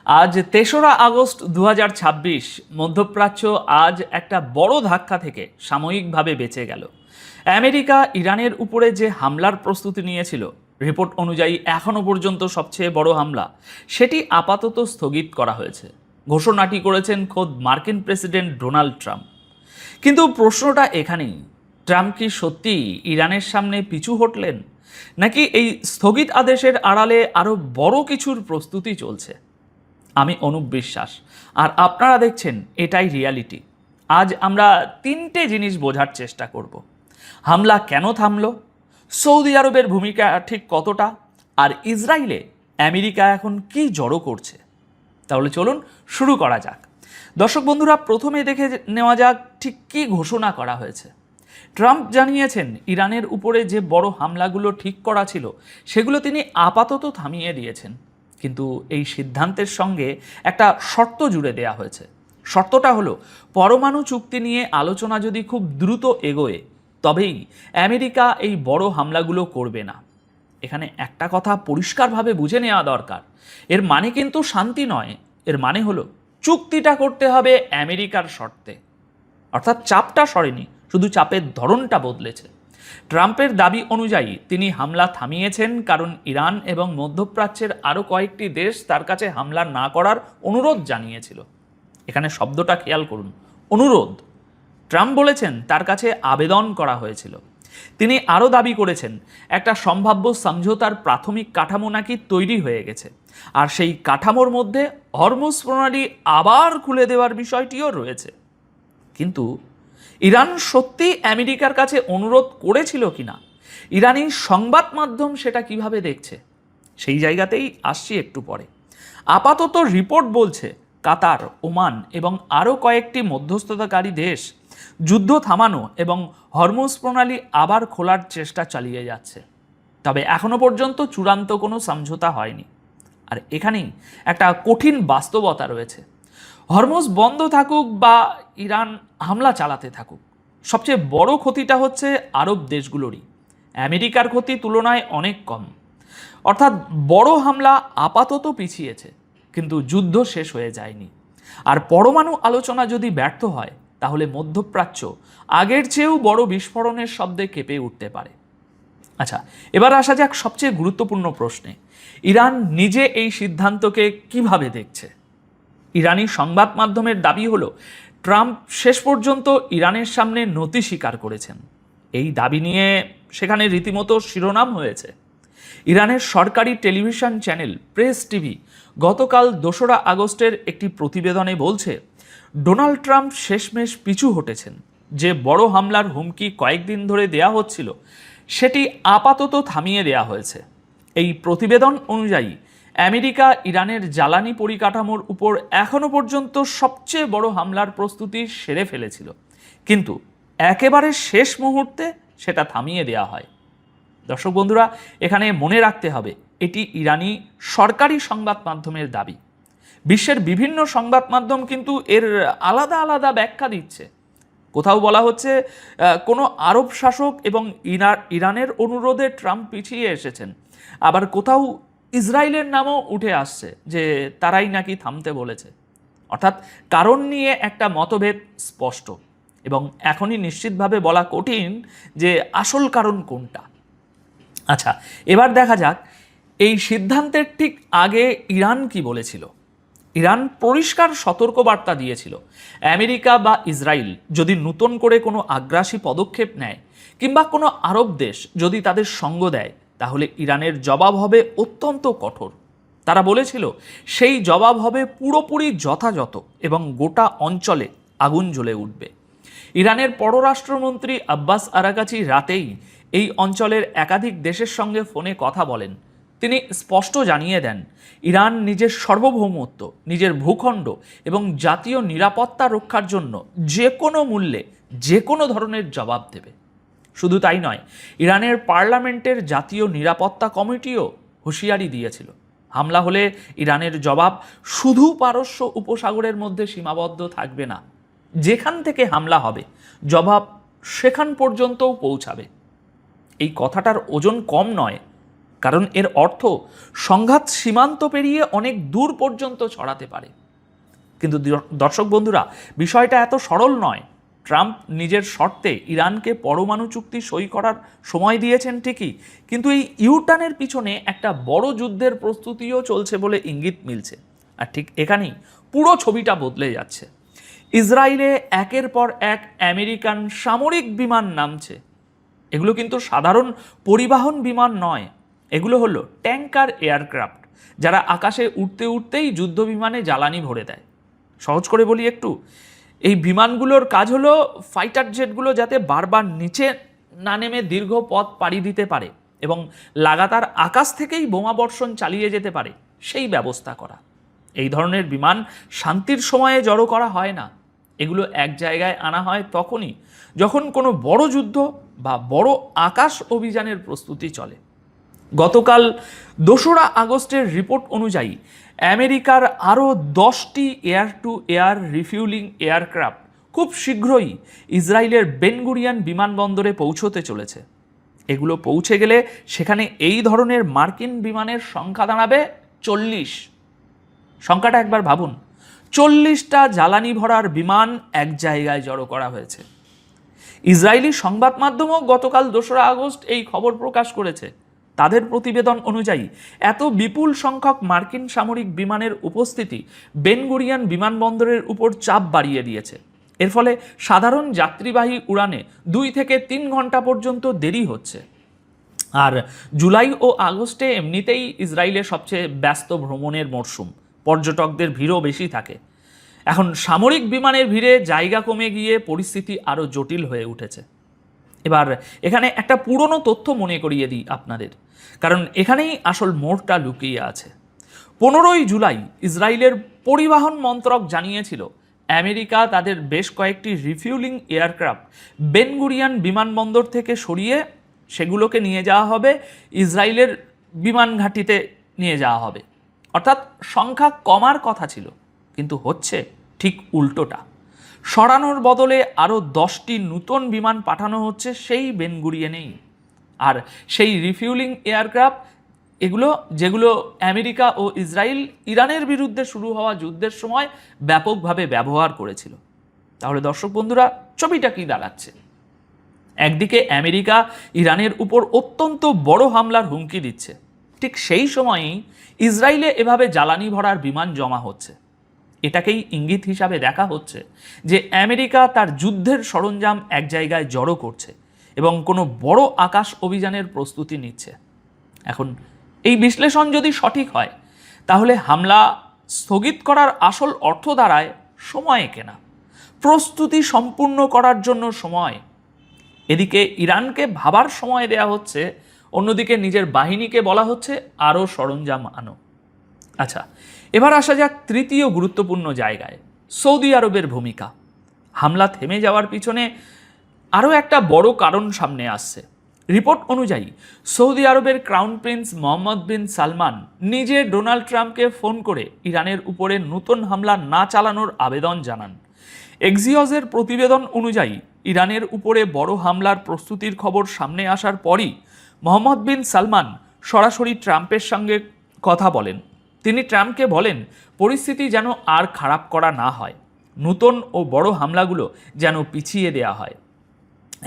আজ ৩রা আগস্ট ২০২৬ মধ্যপ্রাচ্য আজ একটা বড় ধাক্কা থেকে সাময়িকভাবে বেঁচে গেল। আমেরিকা ইরানের উপরে যে হামলার প্রস্তুতি নিয়েছিল, রিপোর্ট অনুযায়ী এখনও পর্যন্ত সবচেয়ে বড় হামলা, সেটি আপাতত স্থগিত করা হয়েছে। ঘোষণাটি করেছেন খোদ মার্কিন প্রেসিডেন্ট ডোনাল্ড ট্রাম্প। কিন্তু প্রশ্নটা এখানেই, ট্রাম্প কি সত্যি ইরানের সামনে পিছু হটলেন, নাকি এই স্থগিত আদেশের আড়ালে আরও বড় কিছুর প্রস্তুতি চলছে? আমি অনুপ বিশ্বাস, আর আপনারা দেখছেন এটাই রিয়ালিটি। আজ আমরা তিনটে জিনিস বোঝার চেষ্টা করব। হামলা কেন থামলো, সৌদি আরবের ভূমিকা ঠিক কতটা, আর ইসরায়েলে আমেরিকা এখন কি জড়ো করছে। তাহলে চলুন শুরু করা যাক। দর্শক বন্ধুরা, প্রথমে দেখে নেওয়া যাক ঠিক কী ঘোষণা করা হয়েছে। ট্রাম্প জানিয়েছেন ইরানের উপরে যে বড় হামলাগুলো ঠিক করা ছিল সেগুলো তিনি আপাতত থামিয়ে দিয়েছেন, কিন্তু এই সিদ্ধান্তের সঙ্গে একটা শর্ত জুড়ে দেয়া হয়েছে। শর্তটা হলো, পরমাণু চুক্তি নিয়ে আলোচনা যদি খুব দ্রুত এগোয় তবেই আমেরিকা এই বড় হামলাগুলো করবে না। এখানে একটা কথা পরিষ্কারভাবে বুঝে নেওয়া দরকার, এর মানে কিন্তু শান্তি নয়, এর মানে হলো চুক্তিটা করতে হবে আমেরিকার শর্তে। অর্থাৎ চাপটা সরেনি, শুধু চাপের ধরনটা বদলেছে। ট্রাম্পের দাবি অনুযায়ী তিনি হামলা থামিয়েছেন কারণ ইরান এবং মধ্যপ্রাচ্যের আরও কয়েকটি দেশ তার কাছে হামলা না করার অনুরোধ জানিয়েছিল। এখানে শব্দটা খেয়াল করুন, অনুরোধ। ট্রাম্প বলেছেন তার কাছে আবেদন করা হয়েছিল। তিনি আরও দাবি করেছেন একটা সম্ভাব্য সমঝোতার প্রাথমিক কাঠামো নাকি তৈরি হয়ে গেছে, আর সেই কাঠামোর মধ্যে হরমুজ প্রণালী আবার খুলে দেওয়ার বিষয়টিও রয়েছে। কিন্তু ইরান সত্যি আমেরিকার কাছে অনুরোধ করেছিল কিনা, ইরানি সংবাদ মাধ্যম সেটা কিভাবে দেখছে, সেই জায়গাতেই আসছি একটু পরে। আপাতত রিপোর্ট বলছে কাতার, ওমান এবং আরও কয়েকটি মধ্যস্থতাকারী দেশ যুদ্ধ থামানো এবং হরমুজ প্রণালী আবার খোলার চেষ্টা চালিয়ে যাচ্ছে। তবে এখনো পর্যন্ত চূড়ান্ত কোনো সমঝোতা হয়নি। আর এখানেই একটা কঠিন বাস্তবতা রয়েছে। হরমুজ বন্ধ থাকুক বা ইরান হামলা চালাতে থাকুক, সবচেয়ে বড় ক্ষতিটা হচ্ছে আরব দেশগুলোরই। আমেরিকার ক্ষতি তুলনায় অনেক কম। অর্থাৎ বড় হামলা আপাতত পিছিয়েছে, কিন্তু যুদ্ধ শেষ হয়ে যায়নি। আর পরমাণু আলোচনা যদি ব্যর্থ হয় তাহলে মধ্যপ্রাচ্য আগের চেয়েও বড় বিস্ফোরণের শব্দে কেঁপে উঠতে পারে। আচ্ছা, এবার আসা যাক সবচেয়ে গুরুত্বপূর্ণ প্রশ্নে। ইরান নিজে এই সিদ্ধান্তকে কিভাবে দেখছে? ইরানি সংবাদ মাধ্যমের দাবি হলো ট্রাম্প শেষ পর্যন্ত ইরানের সামনে নতি স্বীকার করেছেন। এই দাবি নিয়ে সেখানে রীতিমতো শিরোনাম হয়েছে। ইরানের সরকারি টেলিভিশন চ্যানেল প্রেস টিভি গতকাল ২রা আগস্টের একটি প্রতিবেদনে বলছে, ডোনাল্ড ট্রাম্প শেষমেশ পিছু হটেছেন। যে বড় হামলার হুমকি কয়েকদিন ধরে দেয়া হচ্ছিল সেটি আপাতত থামিয়ে দেয়া হয়েছে। এই প্রতিবেদন অনুযায়ী আমেরিকা ইরানের জ্বালানি পরিকাঠামোর উপর এখনও পর্যন্ত সবচেয়ে বড় হামলার প্রস্তুতি সেরে ফেলেছিল, কিন্তু একেবারে শেষ মুহূর্তে সেটা থামিয়ে দেওয়া হয়। দর্শক বন্ধুরা, এখানে মনে রাখতে হবে এটি ইরানি সরকারি সংবাদ মাধ্যমের দাবি। বিশ্বের বিভিন্ন সংবাদ মাধ্যম কিন্তু এর আলাদা আলাদা ব্যাখ্যা দিচ্ছে। কোথাও বলা হচ্ছে কোনো আরব শাসক এবং ইরানের অনুরোধে ট্রাম্প পিছিয়ে এসেছেন, আবার কোথাও ইসরায়েলের নামও উঠে আসছে যে তারাই নাকি থামতে বলেছে। অর্থাৎ কারণ নিয়ে একটা মতভেদ স্পষ্ট, এবং এখনই নিশ্চিতভাবে বলা কঠিন যে আসল কারণ কোনটা। আচ্ছা, এবার দেখা যাক এই সিদ্ধান্তের ঠিক আগে ইরান কি বলেছিল। ইরান পরিষ্কার সতর্কবার্তা দিয়েছিল, আমেরিকা বা ইসরায়েল যদি নতুন করে কোনো আগ্রাসী পদক্ষেপ নেয় কিংবা কোনো আরব দেশ যদি তাদের সঙ্গ দেয় তাহলে ইরানের জবাব হবে অত্যন্ত কঠোর। তারা বলেছিল সেই জবাব হবে পুরোপুরি যথাযথ এবং গোটা অঞ্চলে আগুন জ্বলে উঠবে। ইরানের পররাষ্ট্রমন্ত্রী আব্বাস আরাগাচি রাতেই এই অঞ্চলের একাধিক দেশের সঙ্গে ফোনে কথা বলেন। তিনি স্পষ্ট জানিয়ে দেন ইরান নিজের সার্বভৌমত্ব, নিজের ভূখণ্ড এবং জাতীয় নিরাপত্তা রক্ষার জন্য যে কোনো মূল্যে যে কোনো ধরনের জবাব দেবে। শুধু তাই নয়, ইরানের পার্লামেন্টের জাতীয় নিরাপত্তা কমিটিও হুঁশিয়ারি দিয়েছিল, হামলা হলে ইরানের জবাব শুধু পারস্য উপসাগরের মধ্যে সীমাবদ্ধ থাকবে না, যেখান থেকে হামলা হবে জবাব সেখান পর্যন্তও পৌঁছাবে। এই কথাটার ওজন কম নয়, কারণ এর অর্থ সংঘাত সীমান্ত পেরিয়ে অনেক দূর পর্যন্ত ছড়াতে পারে। কিন্তু দর্শক বন্ধুরা, বিষয়টা এত সরল নয়। ট্রাম্প নিজের শর্তে ইরানকে পরমাণু চুক্তি সই করার সময় দিয়েছেন ঠিকই, কিন্তু এই ইউটার্নের পিছনে একটা বড় যুদ্ধের প্রস্তুতিও চলছে বলে ইঙ্গিত মিলছে। আর ঠিক এখানেই পুরো ছবিটা বদলে যাচ্ছে। ইসরায়েলে একের পর এক আমেরিকান সামরিক বিমান নামছে। এগুলো কিন্তু সাধারণ পরিবহন বিমান নয়, এগুলো হলো ট্যাঙ্কার এয়ারক্রাফট, যারা আকাশে উঠতে উঠতেই যুদ্ধ বিমানে জ্বালানি ভরে দেয়। সহজ করে বলি একটু, এই বিমানগুলোর কাজ হলো ফাইটার জেটগুলো যাতে বারবার নিচে না নেমে দীর্ঘ পথ পাড়ি দিতে পারে এবং লাগাতার আকাশ থেকেই বোমা বর্ষণ চালিয়ে যেতে পারে সেই ব্যবস্থা করা। এই ধরনের বিমান শান্তির সময়ে জড়ো করা হয় না, এগুলো এক জায়গায় আনা হয় তখনই যখন কোনো বড় যুদ্ধ বা বড় আকাশ অভিযানের প্রস্তুতি চলে। গতকাল 2রা আগস্টের রিপোর্ট অনুযায়ী আমেরিকার আরও 10টি air two air refuelling aircraft খুব শীঘ্রই ইসরায়েলের বেন গুরিয়ন বিমানবন্দরে পৌঁছতে চলেছে। এগুলো পৌঁছে গেলে সেখানে এই ধরনের মার্কিন বিমানের সংখ্যা দাঁড়াবে 40। সংখ্যাটা একবার ভাবুন, 40টা জ্বালানি ভরার বিমান এক জায়গায় জড়ো করা হয়েছে। ইসরায়েলি সংবাদ মাধ্যমও গতকাল 2রা আগস্ট এই খবর প্রকাশ করেছে। তাদের প্রতিবেদন অনুযায়ী এত বিপুল সংখ্যক মার্কিন সামরিক বিমানের উপস্থিতি বেন গুরিয়ন বিমানবন্দরের উপর চাপ বাড়িয়ে দিয়েছে। এর ফলে সাধারণ যাত্রীবাহী উড়ানে 2 থেকে 3 ঘন্টা পর্যন্ত দেরি হচ্ছে। আর জুলাই ও আগস্টে এমনিতেই ইসরায়েলের সবচেয়ে ব্যস্ত ভ্রমণের মরশুম, পর্যটকদের ভিড়ও বেশি থাকে। এখন সামরিক বিমানের ভিড়ে জায়গা কমে গিয়ে পরিস্থিতি আরও জটিল হয়ে উঠেছে। এবার এখানে একটা পুরনো তথ্য মনে করিয়ে দিই আপনাদের, কারণ এখানেই আসল মোড়টা লুকিয়ে আছে। 15ই জুলাই ইসরায়েলের পরিবহন মন্ত্রক জানিয়েছিল আমেরিকা তাদের বেশ কয়েকটি রিফিউলিং এয়ারক্রাফট বেন গুরিয়ন বিমানবন্দর থেকে সরিয়ে সেগুলোকে নিয়ে যাওয়া হবে ইসরায়েলের বিমান ঘাঁটিতে নিয়ে যাওয়া হবে। অর্থাৎ সংখ্যা কমার কথা ছিল, কিন্তু হচ্ছে ঠিক উল্টোটা। সরানোর বদলে আরও 10টি নতুন বিমান পাঠানো হচ্ছে সেই বেন গুরিয়নেই। আর সেই রিফিউলিং এয়ারক্রাফট এগুলো যেগুলো আমেরিকা ও ইসরায়েল ইরানের বিরুদ্ধে শুরু হওয়া যুদ্ধের সময় ব্যাপকভাবে ব্যবহার করেছিল। তাহলে দর্শক বন্ধুরা, ছবিটা কি দাঁড়াচ্ছে? একদিকে আমেরিকা ইরানের উপর অত্যন্ত বড় হামলার হুমকি দিচ্ছে, ঠিক সেই সময়ই ইসরায়েলে এভাবে জ্বালানি ভরার বিমান জমা হচ্ছে। এটাকেই ইঙ্গিত হিসাবে দেখা হচ্ছে যে আমেরিকা তার যুদ্ধের সরঞ্জাম এক জায়গায় জড়ো করছে এবং কোনো বড় আকাশ অভিযানের প্রস্তুতি নিচ্ছে। এখন এই বিশ্লেষণ যদি সঠিক হয়, তাহলে হামলা স্থগিত করার আসল অর্থ দাঁড়ায় সময় কেনা, প্রস্তুতি সম্পূর্ণ করার জন্য সময়। এদিকে ইরানকে ভাবার সময় দেয়া হচ্ছে, অন্যদিকে নিজের বাহিনীকে বলা হচ্ছে আরও সরঞ্জাম আনো। আচ্ছা, এবার আসা যাক তৃতীয় গুরুত্বপূর্ণ জায়গায়, সৌদি আরবের ভূমিকা। হামলা থেমে যাওয়ার পিছনে আরও একটা বড় কারণ সামনে আসছে। রিপোর্ট অনুযায়ী সৌদি আরবের ক্রাউন প্রিন্স মোহাম্মদ বিন সালমান নিজে ডোনাল্ড ট্রাম্পকে ফোন করে ইরানের উপরে নতুন হামলা না চালানোর আবেদন জানান। এক্সিওসের প্রতিবেদন অনুযায়ী ইরানের উপরে বড় হামলার প্রস্তুতির খবর সামনে আসার পরই মোহাম্মদ বিন সালমান সরাসরি ট্রাম্পের সঙ্গে কথা বলেন। তিনি ট্রাম্পকে বলেন পরিস্থিতি যেন আর খারাপ করা না হয়, নতুন ও বড় হামলাগুলো যেন পিছিয়ে দেওয়া হয়।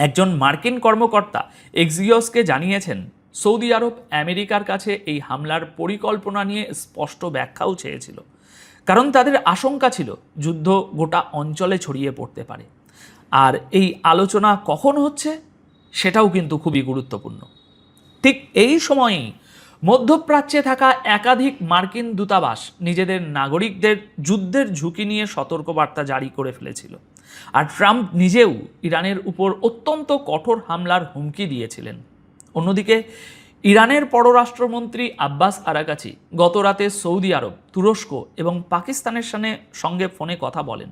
একজন মার্কিন কর্মকর্তা এক্সিওসকে জানিয়েছেন সৌদি আরব আমেরিকার কাছে এই হামলার পরিকল্পনা নিয়ে স্পষ্ট ব্যাখ্যাও চেয়েছিল, কারণ তাদের আশঙ্কা ছিল যুদ্ধ গোটা অঞ্চলে ছড়িয়ে পড়তে পারে। আর এই আলোচনা কখন হচ্ছে সেটাও কিন্তু খুবই গুরুত্বপূর্ণ। ঠিক এই সময়েই মধ্যপ্রাচ্যে থাকা একাধিক মার্কিন দূতাবাস নিজেদের নাগরিকদের যুদ্ধের ঝুঁকি নিয়ে সতর্কবার্তা জারি করে ফেলেছিল। আর ট্রাম্প নিজেও ইরানের উপর অত্যন্ত কঠোর হামলার হুমকি দিয়েছিলেন। অন্যদিকে ইরানের পররাষ্ট্রমন্ত্রী আব্বাস আরাকাচি গত রাতে সৌদি আরব, তুরস্ক এবং পাকিস্তানের সঙ্গে ফোনে কথা বলেন।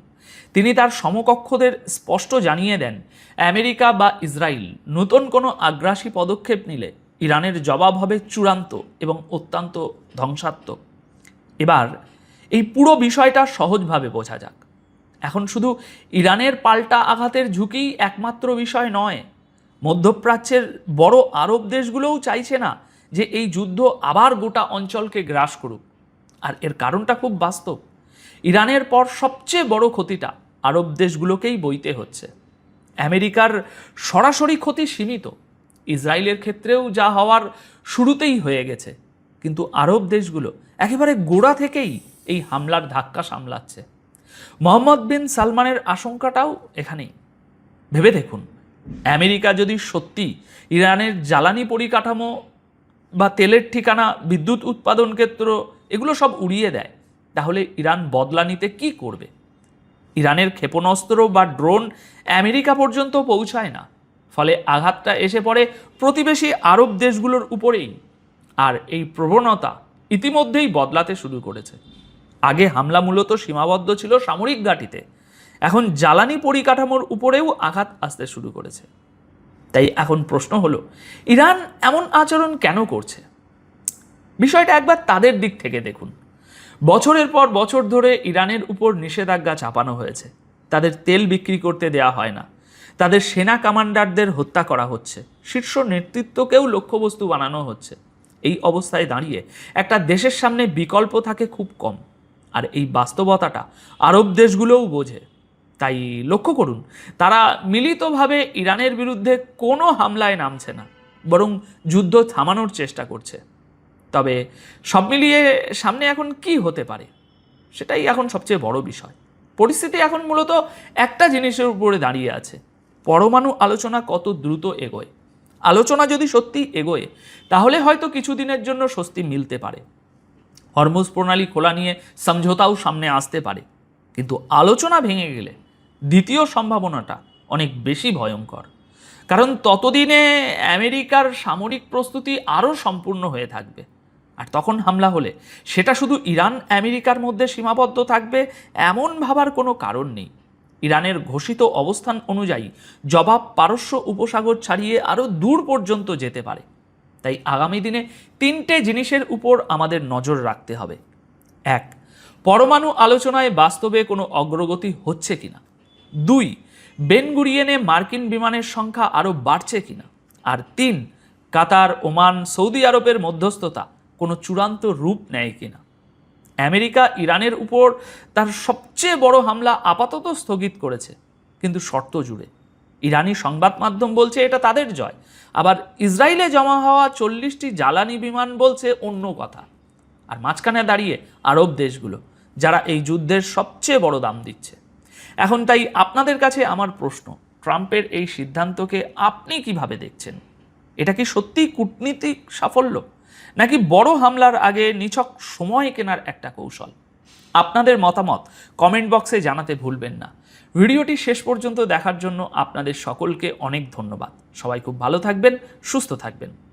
তিনি তার সমকক্ষদের স্পষ্ট জানিয়ে দেন আমেরিকা বা ইসরায়েল নতুন কোনো আগ্রাসী পদক্ষেপ নিলে ইরানের জবাব হবে চূড়ান্ত এবং অত্যন্ত ধ্বংসাত্মক। এবার এই পুরো বিষয়টা সহজভাবে বোঝা যাক। এখন শুধু ইরানের পাল্টা আঘাতের ঝুঁকিই একমাত্র বিষয় নয়। মধ্যপ্রাচ্যের বড় আরব দেশগুলোও চাইছে না যে এই যুদ্ধ আবার গোটা অঞ্চলকে গ্রাস করুক। আর এর কারণটা খুব বাস্তব। ইরানের পর সবচেয়ে বড় ক্ষতিটা আরব দেশগুলোকেই বইতে হচ্ছে। আমেরিকার সরাসরি ক্ষতি সীমিত, ইসরায়েলের ক্ষেত্রেও যা হওয়ার শুরুতেই হয়ে গেছে, কিন্তু আরব দেশগুলো একেবারে গোড়া থেকেই এই হামলার ধাক্কা সামলাচ্ছে। মোহাম্মদ বিন সালমানের আশঙ্কাটাও এখানেই। ভেবে দেখুন, আমেরিকা যদি সত্যি ইরানের জ্বালানি পরিকাঠামো বা তেলের ঠিকানা, বিদ্যুৎ উৎপাদন ক্ষেত্র এগুলো সব উড়িয়ে দেয়, তাহলে ইরান বদলা নিতে কী করবে? ইরানের ক্ষেপণাস্ত্র বা ড্রোন আমেরিকা পর্যন্ত পৌঁছায় না, ফলে আঘাতটা এসে পড়ে প্রতিবেশী আরব দেশগুলোর উপরেই। আর এই প্রবণতা ইতিমধ্যেই বদলাতে শুরু করেছে। আগে হামলা মূলত সীমাবদ্ধ ছিল সামরিক ঘাঁটিতে, এখন জ্বালানি পরিকাঠামোর উপরেও আঘাত আসতে শুরু করেছে। তাই এখন প্রশ্ন হলো, ইরান এমন আচরণ কেন করছে? বিষয়টা একবার তাদের দিক থেকে দেখুন। বছরের পর বছর ধরে ইরানের উপর নিষেধাজ্ঞা চাপানো হয়েছে। তাদের তেল বিক্রি করতে দেয়া হয় না, তাদের সেনা কমান্ডারদের হত্যা করা হচ্ছে, শীর্ষ নেতৃত্বকেও লক্ষ্যবস্তু বানানো হচ্ছে। এই অবস্থায় দাঁড়িয়ে একটা দেশের সামনে বিকল্প থাকে খুব কম, আর এই বাস্তবতাটা আরব দেশগুলোও বোঝে। তাই লক্ষ্য করুন, তারা মিলিতভাবে ইরানের বিরুদ্ধে কোনো হামলায় নামছে না, বরং যুদ্ধ থামানোর চেষ্টা করছে। তবে সব মিলিয়ে সামনে এখন কি হতে পারে, সেটাই এখন সবচেয়ে বড় বিষয়। পরিস্থিতি এখন মূলত একটা জিনিসের উপরে দাঁড়িয়ে আছে: পরমাণু আলোচনা কত দ্রুত এগোয়। আলোচনা যদি সত্যি এগোয়, তাহলে হয়তো কিছুদিনের জন্য স্বস্তি মিলতে পারে। হরমুজ প্রণালী খোলা নিয়ে সমঝোতাও সামনে আসতে পারে। কিন্তু আলোচনা ভেঙে গেলে দ্বিতীয় সম্ভাবনাটা অনেক বেশি ভয়ঙ্কর, কারণ ততদিনে আমেরিকার সামরিক প্রস্তুতি আরও সম্পূর্ণ হয়ে থাকবে। আর তখন হামলা হলে সেটা শুধু ইরান আমেরিকার মধ্যে সীমাবদ্ধ থাকবে এমন ভাবার কোনো কারণ নেই। ইরানের ঘোষিত অবস্থান অনুযায়ী জবাব পারস্য উপসাগর ছাড়িয়ে আরও দূর পর্যন্ত যেতে পারে। তাই আগামী দিনে তিনটে জিনিসের উপর আমাদের নজর রাখতে হবে। 1, পরমাণু আলোচনায় বাস্তবে কোনো অগ্রগতি হচ্ছে কিনা। 2, বেন গুরিয়নে মার্কিন বিমানের সংখ্যা আরও বাড়ছে কিনা। আর 3, কাতার, ওমান, সৌদি আরবের মধ্যস্থতা কোনো চূড়ান্ত রূপ নেয় কিনা। আমেরিকা ইরানের উপর তার সবচেয়ে বড় হামলা আপাতত স্থগিত করেছে, কিন্তু শর্ত জুড়ে। ইরানি সংবাদ মাধ্যম বলছে এটা তাদের জয়, আবার ইসরায়েলে জমা হওয়া 40টি জ্বালানি বিমান বলছে অন্য কথা। আর মাঝখানে দাঁড়িয়ে আরব দেশগুলো, যারা এই যুদ্ধের সবচেয়ে বড় দাম দিচ্ছে। এখন তাই আপনাদের কাছে আমার প্রশ্ন, ট্রাম্পের এই সিদ্ধান্তকে আপনি কিভাবে দেখছেন? এটা কি সত্যিই কূটনীতিক সাফল্য, নাকি বড় হামলার আগে নিছক সময় কেনার একটা কৌশল? আপনাদের মতামত কমেন্ট বক্সে জানাতে ভুলবেন না। ভিডিওটি শেষ পর্যন্ত দেখার জন্য আপনাদের সকলকে অনেক ধন্যবাদ। সবাই খুব ভালো থাকবেন, সুস্থ থাকবেন।